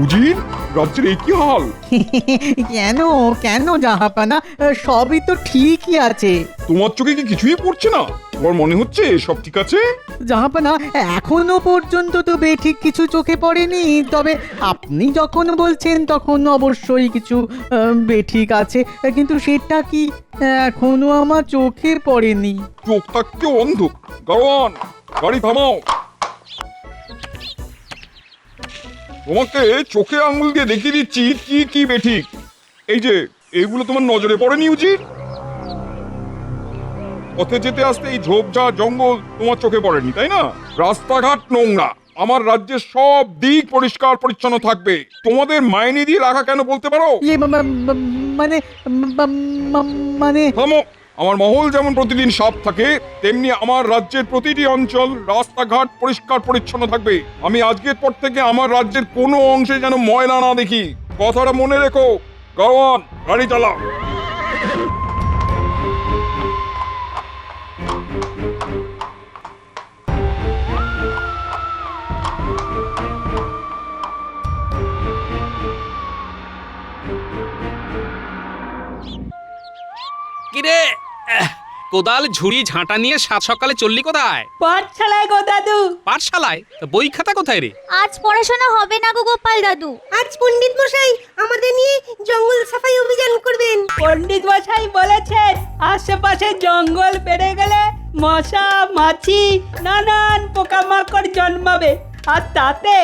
উজির, রাজ্যের এই কি হাল? কেন কেন জাহাপানা, সবই তো ঠিকই আছে। তোমার চোখে কি কিছুই পড়ছে না? তোমার মনে হচ্ছে সব ঠিক আছে? জাহাপানা, এখনো পর্যন্ত তো বেঠিক কিছু চোখে পড়েনি, তবে আপনি যখন বলছেন তখন অবশ্যই কিছু বেঠিক আছে, কিন্তু সেটা কি এখনো আমার চোখে পড়েনি। চোখ থাকতে অন্ধ। গাড়োয়ান, গাড়ি থামাও। তোমাকে চোখে আঙুল দিয়ে দেখিয়ে দিচ্ছি কি কি বেঠিক। এই যে এইগুলো তোমার নজরে পড়েনি উজির? পথে যেতে আসতে এই ঝোপঝাড় জঙ্গল তোমার চোখে পড়েনি, তাই না? রাস্তাঘাট নোংরা। আমার রাজ্যের সব দিক পরিষ্কার পরিচ্ছন্ন থাকবে। তোমাদের মাইনে দিয়ে রাখা কেন বলতে পারো? ইয়ে মানে মানে থামো। আমার মহল যেমন প্রতিদিন সাফ থাকে, তেমনি আমার রাজ্যের প্রতিটি অঞ্চল রাস্তাঘাট পরিষ্কার পরিচ্ছন্ন থাকবে। আমি আজকের পর থেকে আমার রাজ্যের কোনো অংশে যেন ময়লা না দেখি। কথাটা মনে রেখো। গাড়োয়ান, গাড়ি চালাও। কিরে, কোদাল ঝুড়ি ঝাঁটা নিয়ে সাত সকালে চললি কোথায়? পাঠশালায় গো দাদু। পাঠশালায়? তা বই খাতা কোথায় রে? আজ পড়াশোনা হবে না গো গোপাল দাদু। আজ পণ্ডিত মশাই আমাদের নিয়ে জঙ্গল সাফাই অভিযান করবেন। পণ্ডিত মশাই বলেছেন আশেপাশে জঙ্গল বেড়ে গেলে মশা মাছি নানান পোকামাকড় জন্মাবে, আর তাতে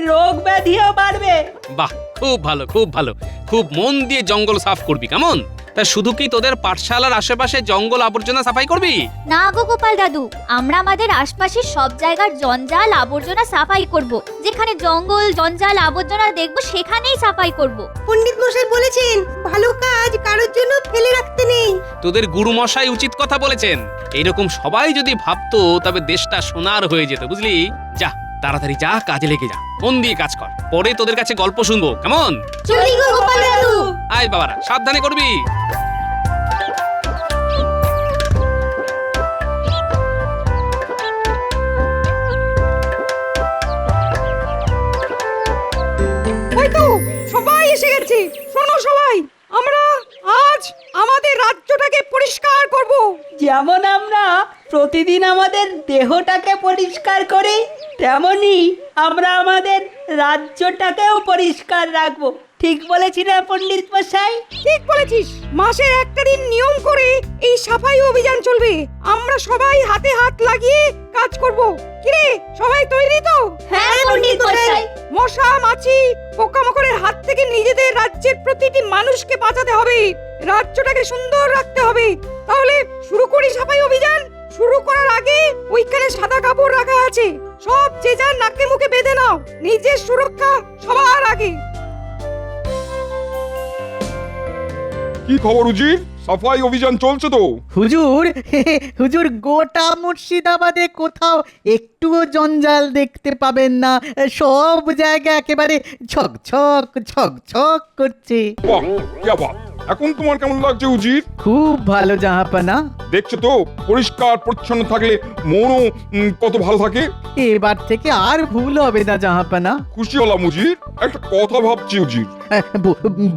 রোগ ব্যাধিও বাড়বে। বাহ, খুব ভালো খুব ভালো। খুব মন দিয়ে জঙ্গল সাফ করবি, কেমন? তা শুধু কি তোদের পাঠশালার আশেপাশে জঙ্গল আবর্জনা সাফাই করবি? না গো গোপাল দাদু, আমরা আমাদের আশপাশের সব জায়গার জঞ্জাল আবর্জনা সাফাই করব। যেখানে জঙ্গল জঞ্জাল আবর্জনা দেখব সেখানেই সাফাই করব। পণ্ডিত মশাই বলেছেন ভালো কাজ কারোর জন্য ফেলে রাখতে নেই। তোদের গুরু মশাই উচিত কথা বলেছেন। এইরকম সবাই যদি ভাবতো তবে দেশটা সোনার হয়ে যেত, বুঝলি? যা তাড়াতাড়ি যা, কাজে লেগে যা, মন দিয়ে কাজ কর। পরে তোদের কাছে গল্প শুনবো, কেমন? চলি গো গোপাল দাদু। আয় বাবারা, সাবধানে করবি। ওই তো সবাই এসে গেছে। শোনো সবাই, আমরা আজ আমাদের রাজ্যটাকে পরিষ্কার করব। যেমন আমরা প্রতিদিন আমাদের দেহটাকে পরিষ্কার করি, তেমনি আমরা আমাদের রাজ্যটাকেও পরিষ্কার রাখবো। ঠিক বলেছি না পণ্ডিত মশাই? ঠিক বলেছিস। মাসের একটা দিন নিয়ম করে এই সাফাই অভিযান চলবে। আমরা সবাই হাতে হাত লাগিয়ে কাজ করব। কিরে, সবাই তৈরি তো? হ্যাঁ পণ্ডিত মশাই। মশা মাছি পোকামাকড়ের হাত থেকে নিজেদের রাজ্যের প্রতিটি মানুষকে বাঁচাতে হবে। রাজ্যটাকে সুন্দর রাখতে হবে। তাহলে শুরু করি সাফাই অভিযান। শুরু করার আগে ওইখানে সাদা কাপড় রাখা আছে, সব যে যার নাকে মুখে বেঁধে নাও। নিজের সুরক্ষা সবার আগে। কি খবর উজির? সাফাই অভিযান চলছে তো? হুজুর, হুজুর, গোটা মুর্শিদাবাদে কোথাও একটুও জঞ্জাল দেখতে পাবেন না। সব জায়গা একেবারে ঝকঝক ঝকঝক করছে। বাহ, কি বাত। এখন তোমার কেমন লাগছে উজির? খুব ভালো জাহাপানা। দেখছো তো, পরিষ্কার পরিচ্ছন্ন থাকলে মনও কত ভালো থাকে। এবার থেকে আর ভুল হবে না জাহাপানা। খুশি হলাম উজির। একটা কথা ভাবছি উজির।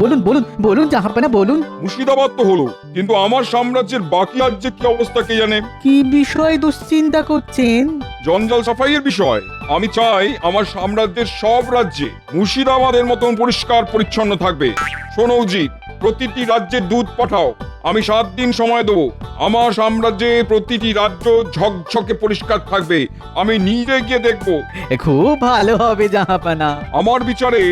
বলুন বলুন বলুন জাহাপানা, বলুন। মুর্শিদাবাদ তো হলো, কিন্তু আমার সাম্রাজ্যের বাকি রাজ্যে কি অবস্থা কে জানে? কি বিষয় দুশ্চিন্তা করছেন? জঞ্জাল সাফাইয়ের বিষয়। আমি চাই আমার সাম্রাজ্যের সব রাজ্যে মুর্শিদাবাদের মতন পরিষ্কার পরিচ্ছন্ন থাকবে। শোনো উজির, প্রতিটি রাজ্যের দূত পাঠাও। আমি 7 দিন সময় দেবো। আমার সাম্রাজ্যে প্রতিটি রাজ্য ঝকঝকে পরিষ্কার থাকবে। আমি নিজে গিয়ে দেখব। খুব ভালো হবে জাহাপানা। আমার বিচারে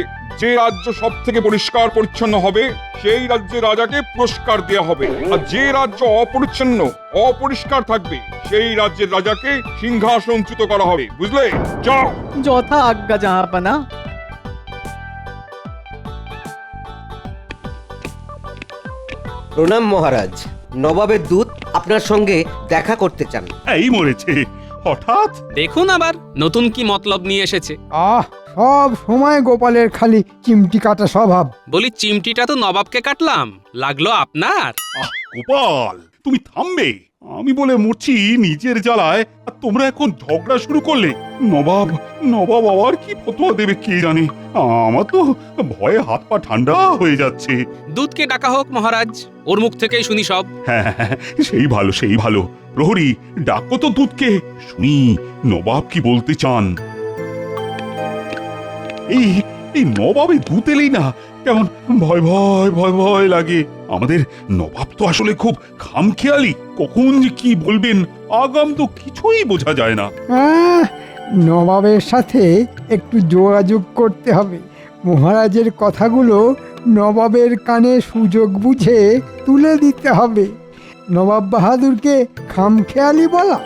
যে রাজ্য সব থেকে পরিষ্কার পরিচ্ছন্ন হবে সেই রাজ্যের রাজাকে পুরস্কার দেওয়া হবে, আর যে রাজ্য অপরিচ্ছন্ন অপরিষ্কার থাকবে সেই রাজ্যের রাজাকে সিংহাসনচ্যুত করা হবে। বুঝলে? যাও। যথা আজ্ঞা জাহাপানা। প্রণাম মহারাজ। নবাবের দূত আপনার সঙ্গে দেখা করতে চান। এই মরেছে হঠাৎ। দেখুন আবার নতুন কি মতলব নিয়ে এসেছে। সব সময় গোপালের খালি চিমটি কাটা স্বভাব। বলি, চিমটিটা তো নবাবকে কাটলাম, লাগলো আপনার। গোপাল, তুমি থামবে? আমি বলে মরছি নিজের জ্বালায়, আর তোমরা এখন ঝগড়া শুরু করলে। নবাব নবাব আবার কি ফতোয়া দেবে কে জানে। আমার তো ভয়ে হাত পা ঠান্ডা হয়ে যাচ্ছে। দুধকে ডাকা হোক মহারাজ, ওর মুখ থেকেই শুনি সব। হ্যাঁ সেই ভালো সেই ভালো। প্রহরী ডাকো তো দুধকে, শুনি নবাব কি বলতে চান। এই এই নবাবে দুধ এলেই না কেমন ভয় ভয় ভয় ভয় লাগে। আমাদের নবাব তো আসলে খুব খামখেয়ালি, কখন যে কি বলবেন আগাম তো কিছুই বোঝা যায় না। নবাবের সাথে একটু যোগাযোগ করতে হবে। মহারাজের কথাগুলো নবাবের কানে সুযোগ বুঝে তুলে দিতে হবে। নবাব বাহাদুরকে খামখেয়ালি বলা।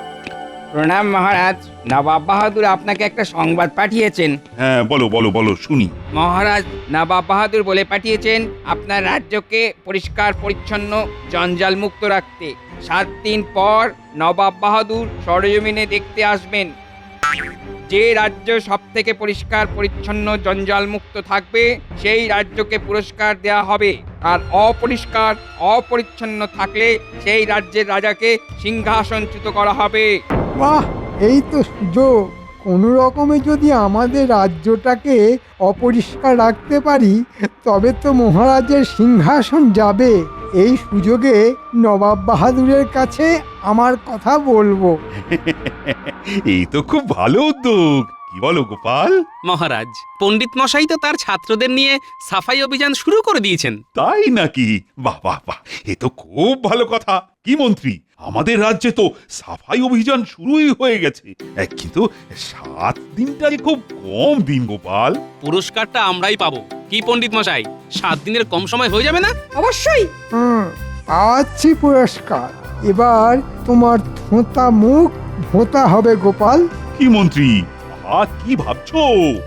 প্রণাম মহারাজ, নবাব বাহাদুর আপনাকে একটা সংবাদ পাঠিয়েছেন। হ্যাঁ বলো বলো বলো শুনি। মহারাজ নবাব বাহাদুর বলে পাঠিয়েছেন আপনার রাজ্যকে পরিষ্কার পরিচ্ছন্ন জঞ্জাল মুক্ত রাখতে 7 দিন পর নবাব বাহাদুর সরেজমিনে দেখতে আসবেন। যে রাজ্য সব থেকে পরিষ্কার পরিচ্ছন্ন জঞ্জাল মুক্ত থাকবে সেই রাজ্যকে পুরস্কার দেওয়া হবে, আর অপরিষ্কার অপরিচ্ছন্ন থাকলে সেই রাজ্যের রাজাকে সিংহাসনচ্যুত করা হবে। বাহ, এই তো সুযোগ। কোনো রকমে যদি আমাদের রাজ্যটাকে অপরিষ্কার রাখতে পারি তবে তো মহারাজের সিংহাসন যাবে। এই সুযোগে নবাব বাহাদুরের কাছে আমার কথা বলবো। এই তো খুব ভালো উদ্যোগ, কি বলো গোপাল? মহারাজ, পণ্ডিত মশাই তো তার ছাত্রদের নিয়ে সাফাই অভিযান শুরু করে দিয়েছেন। তাই নাকি? বাহ বাহ বাহ, এ তো খুব ভালো কথা। কি মন্ত্রী, আমাদের রাজ্যে তো সাফাই অভিযান শুরুই হয়ে গেছে, কিন্তু 7 দিনটা যে খুব কম দিন গোপাল। পুরস্কারটা আমরাই পাবো। কি পণ্ডিত মশাই, 7 দিনের কম সময় হয়ে যাবে না? অবশ্যই। পাচ্ছি পুরস্কার। এবার তোমার থোঁতা মুখ ভোঁতা হবে গোপাল। কি মন্ত্রী, কি ভাবছো?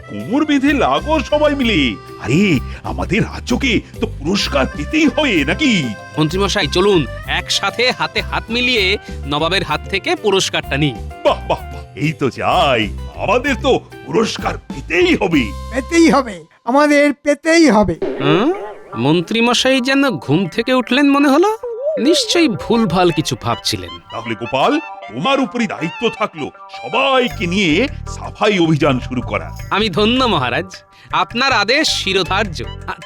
কোমর বেঁধে লাগো সবাই মিলে। আরে আমাদের রাজ্যকে তো পুরস্কার পেতেই হবে নাকি? মন্ত্রীমশাই চলুন একসাথে হাতে হাত মিলিয়ে নবাবের হাত থেকে পুরস্কারটা নিই। বাহ বাহ বাহ, এই তো যাই, আমাদের তো পুরস্কার পেতেই হবে। পেতেই হবে, আমাদের পেতেই হবে। মন্ত্রীমশাই যেন ঘুম থেকে উঠলেন মনে হলো। নিশ্চয়ই ভুলভাল কিছু ভাবছিলেন। তাহলে গোপাল, তোমার উপরই দায়িত্ব থাকলো সবাইকে নিয়ে সাফাই অভিযান শুরু করা। আমি ধন্য মহারাজ, আপনার আদেশ শিরোধার্য।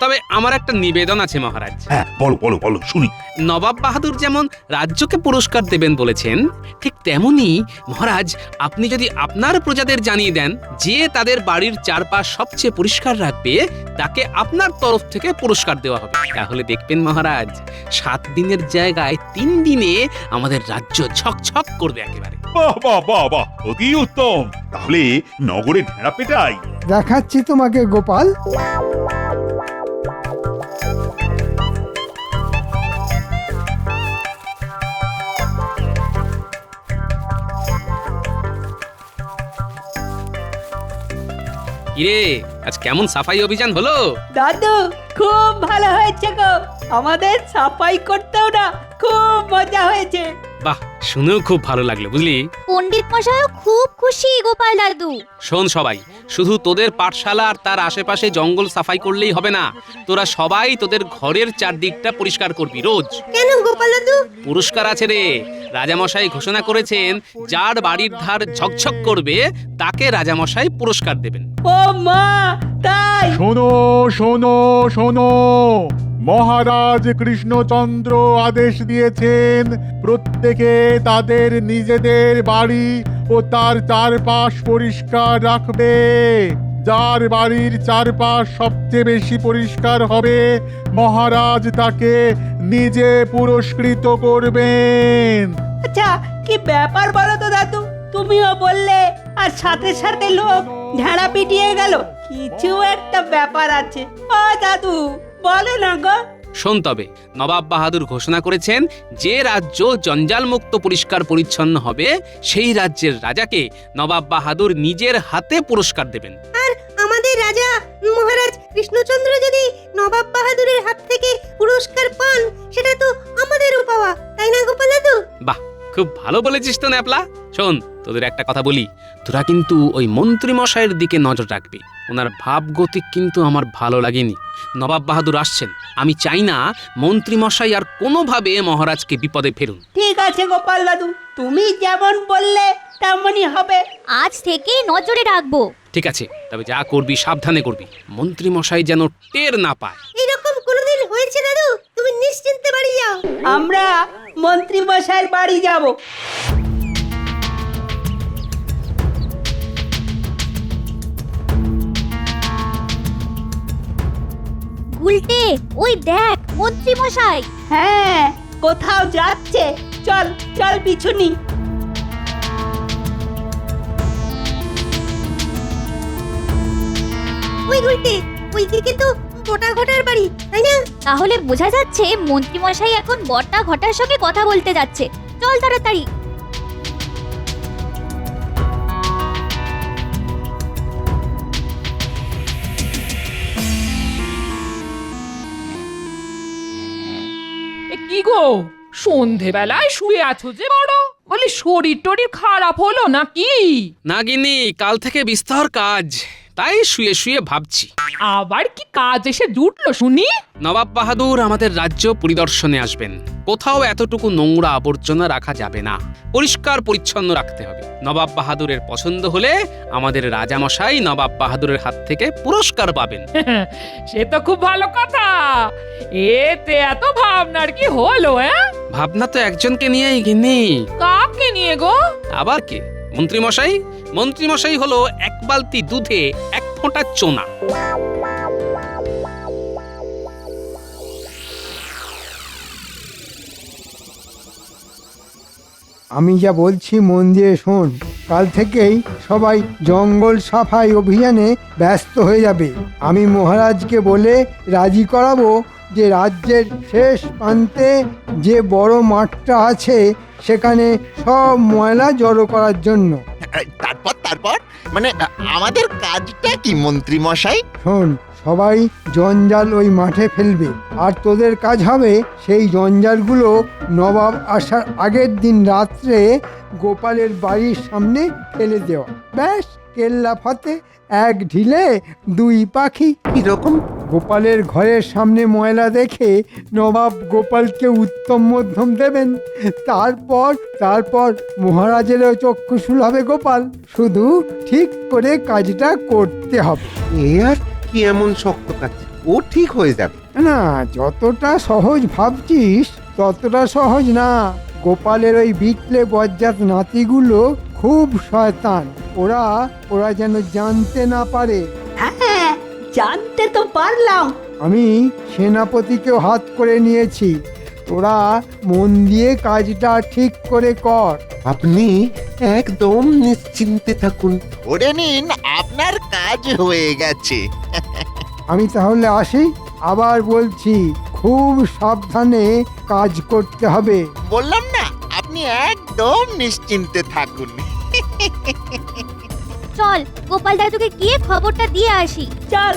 তবে আমার একটা নিবেদন আছে মহারাজ। হ্যাঁ বলো বলো বলো শুনি। নবাব বাহাদুর যেমন রাজ্যকে পুরস্কার দেবেন বলেছেন, ঠিক তেমনি মহারাজ আপনি যদি আপনার প্রজাদের জানিয়ে দেন যে তাদের বাড়ির চারপাশ সবচেয়ে পরিষ্কার রাখবে তাকে আপনার তরফ থেকে পুরস্কার দেওয়া হবে। তাহলে দেখবেন মহারাজ, 7 দিনের জায়গায় 3 দিনে আমাদের রাজ্য ঝকঝক করবে একেবারে। বাহ বাহ বাহ বাহ, অতি উত্তম। তাহলে নগরে ঢেঁড়া পেটাই। দেখাচ্ছি তোমাকে গোপাল। কিরে, আজ কেমন সাফাই অভিযান হলো? দাদু খুব ভালো হয়েছে গো, আমাদের সাফাই করতেও না খুব মজা হয়েছে। বাহ, শুনেও খুব ভালো লাগলো বুঝলি। পণ্ডিত মশাইও খুব খুশি গোপাল দাদু। শোন সবাই, শুধু তোদের পাঠশালা আর তার আশেপাশে জঙ্গল সাফাই করলেই হবে না, তোরা সবাই তোদের ঘরের চারদিকটা পরিষ্কার করবি রোজ। কেন গোপাল দাদু? পুরস্কার আছে রে। রাজামশাই ঘোষণা করেছেন যার বাড়ির ধার ঝকঝক করবে তাকে রাজামশাই পুরস্কার দেবেন। ও মা, তাই? শোনো শোনো শোনো, মহারাজ কৃষ্ণচন্দ্র আদেশ দিয়েছেন প্রত্যেকে তাদের নিজেদের বাড়ি ও তার চারপাশ পরিষ্কার রাখবে। যার বাড়ির চারপাশ সবচেয়ে বেশি পরিষ্কার হবে মহারাজ তাকে নিজে পুরস্কৃত করবেন। আচ্ছা, কি ব্যাপার বলো তো দাদু? তুমিও বললে আর সাথে সাথে লোক ঢেড়া পিটিয়ে গেল। কিছু একটা ব্যাপার আছে। ও দাদু, বলো না গো। শোন তবে, নবাব বাহাদুর ঘোষণা করেছেন যে রাজ্য জঞ্জাল মুক্ত পরিষ্কার পরিচ্ছন্ন হবে সেই রাজ্যের রাজাকে নবাব বাহাদুর নিজের হাতে পুরস্কার দেবেন। আমাদের রাজা মহারাজ কৃষ্ণচন্দ্র যদি নবাব বাহাদুরের হাত থেকে পুরস্কার পান সেটা তো আমাদেরও পাওয়া, তাই না গোপাল দাদু? বাহ, খুব ভালো বলেছিস তো ন্যাপলা। শোন, তোদের একটা কথা বলি, তোরা কিন্তু ওই মন্ত্রী মশাইয়ের দিকে নজর রাখবি। ওনার ভাবগতিক কিন্তু আমার ভালো লাগেনি। নবাব বাহাদুর আসছেন, আমি চাই না মন্ত্রী মশাই আর কোনোভাবে মহারাজকে বিপদে ফেলুন। ঠিক আছে গোপাল দাদু, তুমি যেমন বললে তেমনই হবে। আজ থেকেই নজরে রাখবো। ঠিক আছে, তবে যা করবি সাবধানে করবি, মন্ত্রী মশাই যেন টের না পায়। এরকম কোনোদিন হয়েছে দাদু? তুমি নিশ্চিন্তে বাড়ি যাও। আমরা মন্ত্রী মশাইয়ের বাড়ি যাব। উল্টে ওই দেখ মন্ত্রী মশাই। হ্যাঁ, কোথাও যাচ্ছে। চল চল পিছুনি। ওই উল্টে, ওইদিকে তো গোটা ঘটার বাড়ি, তাই না? তাহলে বোঝা যাচ্ছে মন্ত্রী মশাই এখন বড়টা ঘটার সঙ্গে কথা বলতে যাচ্ছে। চল তাড়াতাড়ি। কি গো, সন্ধেবেলায় শুয়ে আছো যে বড়? বলি শরীর টরীর খারাপ হলো নাকি? নাগিনি, কাল থেকে বিস্তর কাজ, তাই শুয়ে শুয়ে ভাবছি। আবার কি কাজ এসে জুটলো শুনি? নবাব বাহাদুর আমাদের রাজ্য পরিদর্শনে আসবেন। কোথাও এতটুকু নোংরা আবর্জনা রাখা যাবে না, পরিষ্কার পরিচ্ছন্ন রাখতে হবে। নবাব বাহাদুরের পছন্দ হলে আমাদের রাজামশাই নবাব বাহাদুরের হাত থেকে পুরস্কার পাবেন। সে তো খুব ভালো কথা। এতে এত ভাবনার কি হলো? ভাবনা তো একজনকে নিয়েই গিনি। কাকে নিয়ে গো? আবার কে? মন্ত্রী মশাই। মন্ত্রী মশাই হলো এক বালতি দুধে এক ফোঁটা চোনা। আমি যা বলছি মন দিয়ে শোন। কাল থেকেই সবাই জঙ্গল সাফাই অভিযানে ব্যস্ত হয়ে যাবে। আমি মহারাজকে বলে রাজি করাবো যে রাজ্যের শেষ প্রান্তে যে বড় মাঠটা আছে সেখানে সব ময়লা জড়ো করার জন্য। তারপর মানে আমাদের কাজটা কি মন্ত্রী মশাই? শোন, সবাই জঞ্জাল ওই মাঠে ফেলবে, আর তোদের কাজ হবে সেই জঞ্জালগুলো নবাব আসার আগের দিন রাত্রে গোপালের বাড়ির সামনে ফেলে দেওয়া। ব্যাস, কেল্লা ফতে, এক ঢিলে দুই পাখি। কিরকম? গোপালের ঘরের সামনে ময়লা দেখে নবাব গোপালকে উত্তম মধ্যম দেবেন। তারপর মহারাজেরও চক্ষুশূল হবে গোপাল। শুধু ঠিক করে কাজটা করতে হবে। এ আর কি এমন শক্ত কাজ? ও ঠিক হয়ে যাবে। না, যতটা সহজ ভাবছিস ততটা সহজ না। গোপালের ওই বিটলে বজ্জাত নাতিগুলো খুব শয়তান। ওরা যেন জানতে না পারে। হ্যাঁ, জানতে তো পারলাম। আমি সেনাপতিকেও হাত করে নিয়েছি। তোরা মন দিয়ে কাজটা ঠিক করে কর। আপনি একদম নিশ্চিন্তে থাকুন। ধরে নিন আপনার কাজ হয়ে গেছে। আমি তাহলে আসি। আবার বলছি, খুব সাবধানে কাজ করতে হবে। বললাম না, আপনি একদম নিশ্চিন্তে থাকুন। চল গোপাল দাদুকে গিয়ে খবরটা দিয়ে আসি। চল।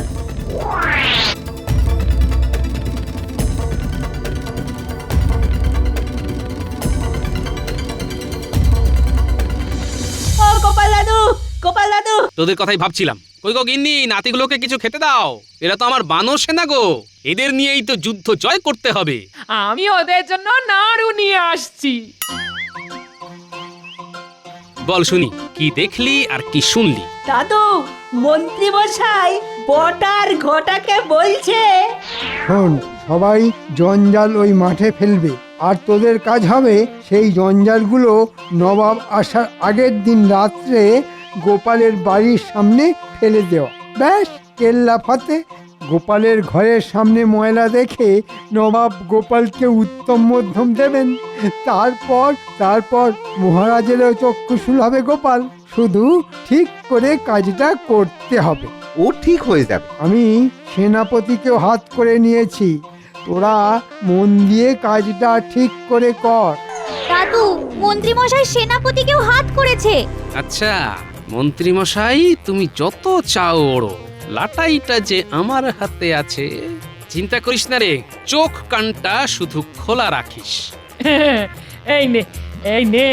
ও গোপাল দাদু, গোপাল দাদু। তোদের কথাই ভাবছিলাম। কই গো গিন্নি, নাতিগুলোকে কিছু খেতে দাও। এরা তো আমার বানর সেনা গো, এদের নিয়েই তো যুদ্ধ জয় করতে হবে। আমি ওদের জন্য নাড়ু নিয়ে আসছি। বল শুনি, কি দেখলি আর কি শুনলি? দাদু, মন্ত্রী মশাই বটার ঘটাকে বলছে। শোন, সবাই জঞ্জাল ওই মাঠে ফেলবে, আর তোদের কাজ হবে সেই জঞ্জালগুলো নবাব আসার আগের দিন রাত্রে গোপালের বাড়ির সামনে ফেলে দেওয়া। ব্যাস, কেল্লা ফতে। গোপালের ঘরের সামনে ময়লা দেখে নবাব গোপালকে উত্তম মধ্যম দেবেন। তারপর মহারাজেরও চক্ষুশূল হবে গোপাল। শুধু ঠিক করে কাজটা করতে হবে। ও ঠিক হয়ে যাবে। আমি সেনাপতিকেও হাত করে নিয়েছি। তোরা মন দিয়ে কাজটা ঠিক করে কর। দাদু, মন্ত্রী মশাই সেনাপতিকেও হাত করেছে। আচ্ছা মন্ত্রী মশাই, তুমি যত চাও ওড়ো, লাটাইটা যে আমার হাতে আছে। চিন্তা করিস না রে, চোখ কানটা শুধু খোলা রাখিস। এই নে, এই নে।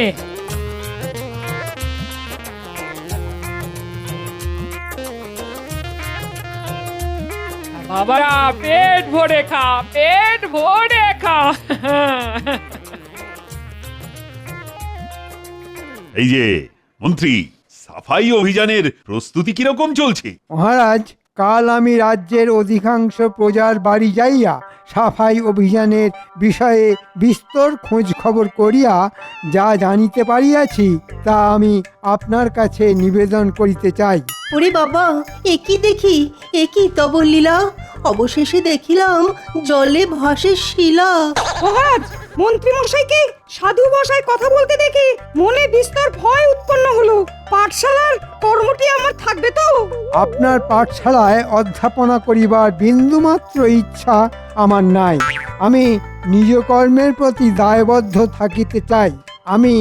বাবারা পেট ভরে খা, পেট ভরে খা। এই যে মন্ত্রী, সাফাই অভিযানের প্রস্তুতি কিরকম চলছে? মহারাজ, কাল আমি রাজ্যের অধিকাংশ প্রজার বাড়ি যাইয়া সাফাই অভিযানের বিষয়ে বিস্তর খোঁজ খবর করিয়া যা জানিতে পারিয়াছি তা আমি আপনার কাছে নিবেদন করিতে চাই। ওরে বাবা, একই দেখি, একই তব লীলা, অবশেষে দেখিলাম জলে ভাসে শিলা। মহারাজ, মন্ত্রী মশাইকে সাধু ভাষায় কথা বলতে দেখে মনে বিস্তর ভয় উৎপন্ন হলো। পাঠশালার কর্মটি আমার থাকবে তো? আপনার পাঠশালায় অধ্যাপনা করিবার বিন্দুমাত্র ইচ্ছা আমার নাই। আমি নিজ কর্মের প্রতি দায়বদ্ধ থাকিতে চাই। আমি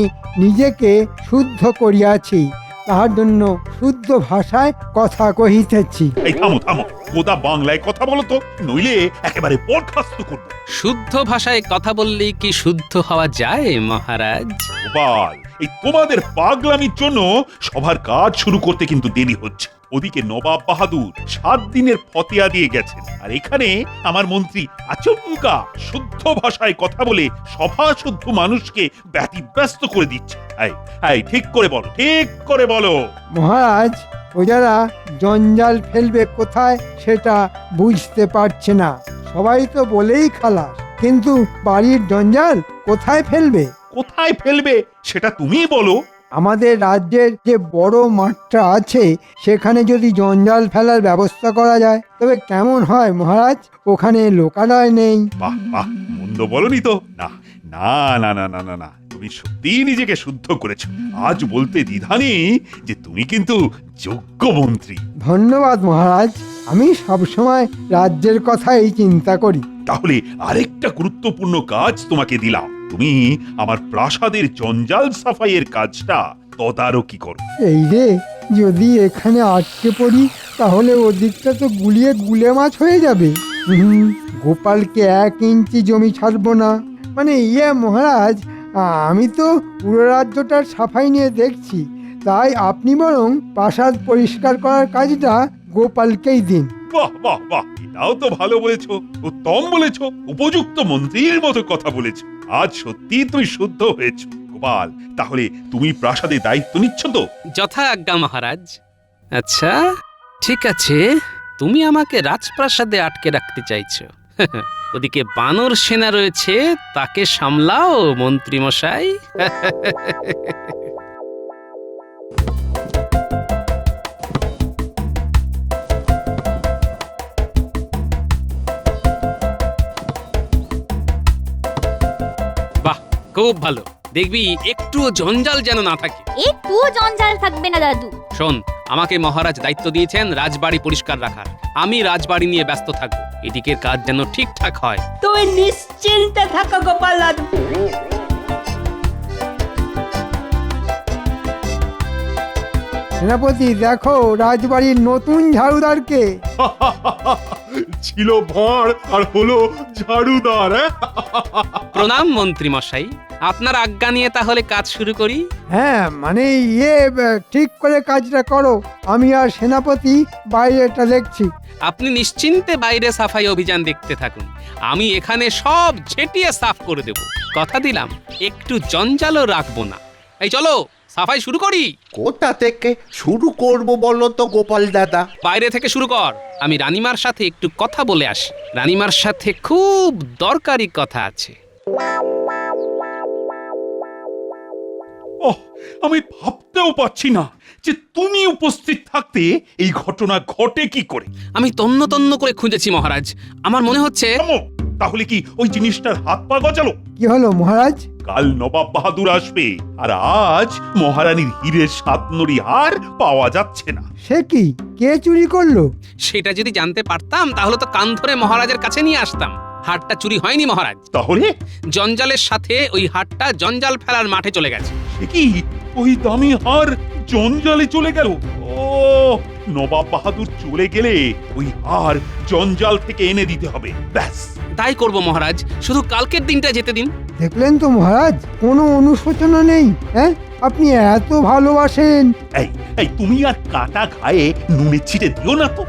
নিজেকে শুদ্ধ করিয়াছি, তাহার জন্য শুদ্ধ ভাষায় কথা কহিতেছি। এই থামো থামো, গোদা বাংলায় কথা বলো তো, নইলে একেবারে বরখাস্ত করবো। শুদ্ধ ভাষায় কথা বললেই কি শুদ্ধ হওয়া যায় মহারাজ? গোপাল, এই তোমাদের পাগলামির জন্য সবার কাজ শুরু করতে কিন্তু দেরি হচ্ছে। ওদিকে নবাব বাহাদুর 7 দিনের ফতেয়া দিয়ে গেছেন, আর এখানে আমার মন্ত্রী আচমকা শুদ্ধ ভাষায় কথা বলে সভা শুদ্ধ মানুষকে ব্যতিব্যস্ত করে দিচ্ছে। এই ঠিক করে বলো, ঠিক করে বলো। মহারাজ, প্রজারা জঞ্জাল ফেলবে কোথায় সেটা বুঝতে পারছে না। সবাই তো বলেই খালাস, কিন্তু বাড়ির জঞ্জাল কোথায় ফেলবে? কোথায় ফেলবে সেটা তুমিই বলো। আমাদের রাজ্যের যে বড় মাঠটা আছে সেখানে যদি জঞ্জাল ফেলার ব্যবস্থা করা যায় তবে কেমন হয় মহারাজ? ওখানে লোকালয় নেই। বাহ বাহ, মন্দ বলনি তো। না না না না না না না, তুমি সত্যি নিজেকে শুদ্ধ করেছো। আজ বলতে দ্বিধা নেই যে তুমি কিন্তু যোগ্য মন্ত্রী। ধন্যবাদ মহারাজ, আমি সবসময় রাজ্যের কথাই চিন্তা করি। তাহলে আরেকটা গুরুত্বপূর্ণ কাজ তোমাকে দিলাম। তুমি আমার প্রাসাদের জঞ্জাল সাফাইয়ের কাজটা তদারকি করো। এই রে, যদি এখানে আটকে পড়ি তাহলে ওদিকটা তো গুলিয়ে গুলে মাছ হয়ে যাবে। গোপালকে 1 ইঞ্চি জমি ছাড়বো না। মানে মহারাজ, আমি তো পুরো রাজ্যটার সাফাই নিয়ে দেখছি, তাই আপনি বরং প্রাসাদ পরিষ্কার করার কাজটা গোপালকেই দিন। বাহ বাহ বাহ, এটাও তো ভালো বলেছো, উত্তম বলেছো, উপযুক্ত মন্ত্রীর মতো কথা বলেছো। আজ সত্যি তুমি শুদ্ধ হয়েছো। গোপাল, তাহলে তুমি প্রাসাদে দায়িত্ব নিচ্ছ তো? যথা আজ্ঞা মহারাজ। আচ্ছা ঠিক আছে, তুমি আমাকে রাজপ্রাসাদে আটকে রাখতে চাইছো। ওদিকে বানর সেনা রয়েছে, তাকে সামলাও মন্ত্রী মশাই। বাহ, খুব ভালো। দেখবি একটুও জঞ্জাল যেন না থাকে। একটুও জঞ্জাল থাকবে না দাদু। শোন, আমাকে মহারাজ দায়িত্ব দিয়েছেন রাজবাড়ি পরিষ্কার রাখার। আমি রাজবাড়ি নিয়ে ব্যস্ত থাকবো, এদিকের কাজ যেন ঠিকঠাক হয়। তুমি নিশ্চিন্তে থাকো গোপাল দাদু। সেনাপতি, দেখো রাজবাড়ির নতুন ঝাড়ুদারকে। ছিল ভাঁড় আর হলো ঝাড়ুদার। প্রণাম মন্ত্রী মশাই, আপনার আজ্ঞা নিয়ে তাহলে কাজ শুরু করি। হ্যাঁ, মানে ঠিক করে কাজটা করো। আমি আর সেনাপতি বাইরেটা দেখছি। আপনি নিশ্চিন্তে বাইরে সাফাই অভিযান দেখতে থাকুন, আমি এখানে সব ঝেঁটিয়ে সাফ করে দেব। কথা দিলাম, একটু জঞ্জালও রাখবো না। এই চলো সাফাই শুরু করি। কোথা থেকে শুরু করব বলো তো গোপাল দাদা? বাইরে থেকে শুরু কর, আমি রানীমার সাথে একটু কথা বলে আসি। রানীমার সাথে খুব দরকারি কথা আছে। ওহ, আমি ভাবতেও পারছি না যে তুমি উপস্থিত থাকতে এই ঘটনা ঘটে কি করে। আমি তন্ন তন্ন করে খুঁজেছি মহারাজ, আমার মনে হচ্ছে। তাহলে কি ওই জিনিসটার হাত পা গজালো? কি হলো মহারাজ? কাল নবাব বাহাদুর আসবে, আর আজ মহারানীর হীরের 7 নড়ি হার পাওয়া যাচ্ছে না। সে কি, কে চুরি করলো? সেটা যদি জানতে পারতাম তাহলে তো কান ধরে মহারাজের কাছে নিয়ে আসতাম। হারটা চুরি হয়নি মহারাজ। তাহলে জঞ্জালের সাথে ওই হারটা জঞ্জাল ফেলার মাঠে চলে গেছে। সে কি, ওই দামি হার জঞ্জালে চলে গেল? ও, নবাব বাহাদুর চলে গেলে ওই হার জঞ্জাল থেকে এনে দিতে হবে। ব্যাস, তাই করব মহারাজ, শুধু কালকের দিনটা যেতে দিন। দেখলেন তো মহারাজ, কোনো অনুশোচনা নেই। হ্যাঁ, আপনি এত ভালোবাসেন। এই এই তুমি আর কাটা খায়ে নুনে ছিটে দিও না তো।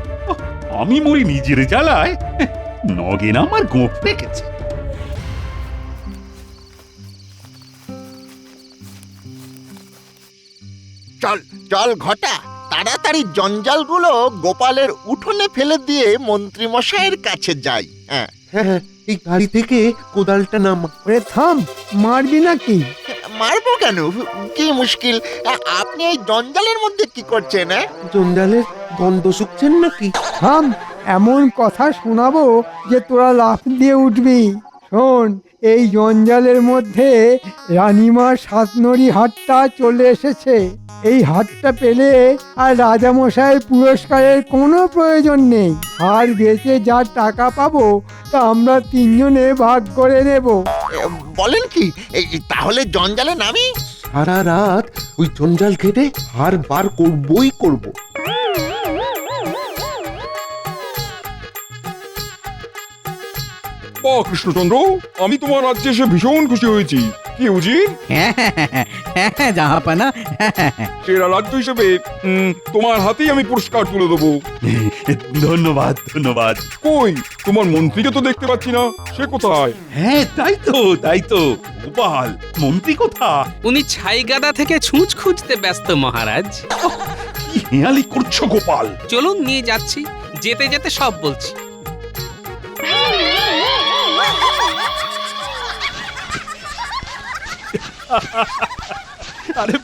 আমি মরি নিজের জ্বালায়, নগেন আমার গোঁফ রেখেছে। চল চল ঘটা, তাড়াতাড়ি জঞ্জালগুলো গোপালের উঠোনে ফেলে দিয়ে মন্ত্রী মশাইয়ের কাছে যাই। হ্যাঁ হ্যাঁ, এই গাড়ি থেকে কোদালটা নামা। ওরে থাম, মারবি নাকি? মারবো কেন? কি মুশকিল, আপনি এই জঞ্জালের মধ্যে কি করছেন? জঞ্জালের গন্ধ শুকছেন নাকি? থাম, এমন কথা শোনাবো যে তোরা লাফ দিয়ে উঠবি। শোন, এই জঞ্জালের মধ্যে রানীমার সাতনড়ি হাটটা চলে এসেছে। এই হাটটা পেলে আর রাজামশাইয়ের পুরস্কারের কোনো প্রয়োজন নেই। আর বেচে যা টাকা পাবো তা আমরা তিনজনে ভাগ করে নেব। বলেন কি, তাহলে জঞ্জালে নামি? সারা রাত ওই জঞ্জাল খেটে হার বার করবই করব। বাহ কৃষ্ণচন্দ্র, আমি তোমার রাজ্যে এসে ভীষণ খুশি হয়েছি। কি উজির, হ্যাঁ জাহাপানা, সেরা রাজ্য হিসেবে তোমার হাতেই আমি পুরস্কার তুলে দেবো। ধন্যবাদ ধন্যবাদ। কই, তোমার মন্ত্রীকে তো দেখতে পাচ্ছি না, সে কোথায়? হ্যাঁ তাই তো গোপাল মন্ত্রী কোথা? উনি ছাইগাদা থেকে ছুঁচ খুঁজতে ব্যস্ত মহারাজ। কি হেয়ালি করছো গোপাল? চলুন নিয়ে যাচ্ছি, যেতে যেতে সব বলছি। আরে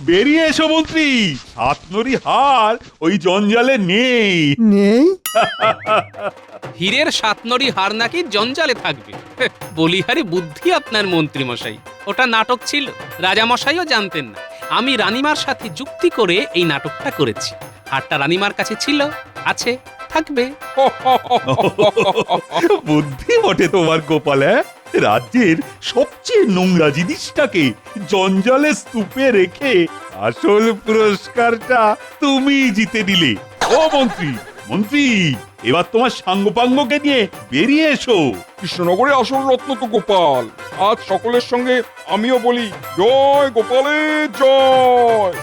বেরিয়ে এসো মন্ত্রী। সাতনরি হার ওই জঞ্জালে নেই। নেই? হীরের সাতনড়ি হার নাকি জঞ্জালে থাকবে? বলিহারি বুদ্ধি আপনার মন্ত্রী মশাই। ওটা নাটক ছিল, রাজা মশাইও জানতেন না। আমি রানীমার সাথে যুক্তি করে এই নাটকটা করেছি। হারটা রানীমার কাছে ছিল, আছে, থাকবে। বুদ্ধি বটে তোমার গোপাল। রাজ্যের সবচেয়ে নোংরা জিনিসটাকে জঞ্জালে স্তূপে রেখে আসল পুরস্কারটা তুমি জিতে নিলে। ও মন্ত্রী, এবার তোমার সাঙ্গপাঙ্গকে নিয়ে বেরিয়ে এসো। কৃষ্ণনগরে আসল রত্ন তো গোপাল। আজ সকলের সঙ্গে আমিও বলি, জয় গোপালের জয়।